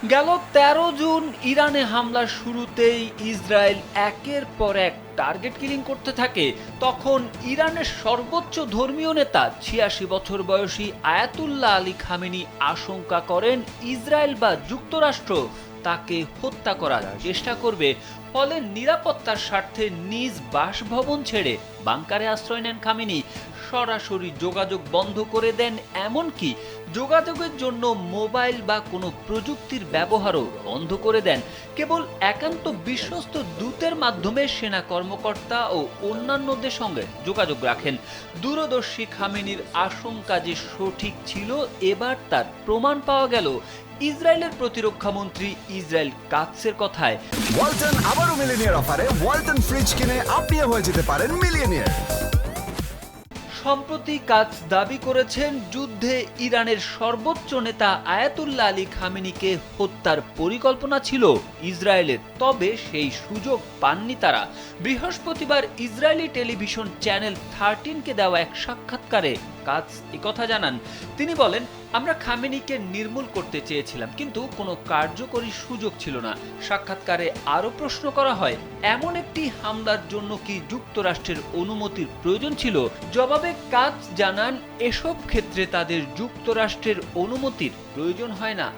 গেল ১৩ জুন ইরানে হামলার শুরুতেই ইসরায়েল একের পর এক টার্গেট কিলিং করতে থাকে। তখন ইরানের সর্বোচ্চ ধর্মীয় নেতা ৮৬ বছর বয়সী আয়াতুল্লাহ আলী খামেনি আশঙ্কা করেন ইসরায়েল বা যুক্তরাষ্ট্র তাকে হত্যা করার চেষ্টা করবে। ফলে নিরাপত্তার স্বার্থে নিজ বাসভবন ছেড়ে বাংকারে আশ্রয় নেন খামেনি। সরাসরি যোগাযোগ বন্ধ করে দেন, এমনকি যোগাযোগের জন্য মোবাইল বা কোনো প্রযুক্তির ব্যবহারও বন্ধ করে দেন। কেবল একান্ত বিশ্বস্ত দূতের মাধ্যমে সেনা কর্মকর্তা ও অন্যান্যদের সঙ্গে যোগাযোগ রাখেন। দূরদর্শী খামেনির আশঙ্কা যে সঠিক ছিল, এবার তার প্রমাণ পাওয়া গেল ইসরায়েলের প্রতিরক্ষামন্ত্রী ইসরায়েল কাৎসের কথায়। ওয়ালটন আবারও মিলিনিয়ার অফারে ওয়ালটন ফ্রিজ কিনে আপনিও হয়ে যেতে পারেন মিলিয়নিয়ার। সম্প্রতি কাৎস দাবি করেছেন যুদ্ধে ইরানের সর্বোচ্চ নেতা আয়াতুল্লাহ আলী খামেনিকে হত্যার পরিকল্পনা ছিল ইসরায়েলের, তবে সেই সুযোগ পাননি তারা। বৃহস্পতিবার ইসরায়েলি টেলিভিশন চ্যানেল 13কে দেওয়া এক সাক্ষাৎকারে কাৎস একথা জানান। তিনি বলেন, আমরা খামেনিকে নির্মূল করতে চেয়েছিলাম, কিন্তু কোনো কার্যকরী সুযোগ ছিল না। সাক্ষাৎকারে আরও প্রশ্ন করা হয়, এমন একটি হামলার জন্য কি যুক্তরাষ্ট্রের অনুমতির প্রয়োজন ছিল? জবাবে কাৎস জানান, এসব ক্ষেত্রে তাদের যুক্তরাষ্ট্রের অনুমতির প্রয়োজন হয় না।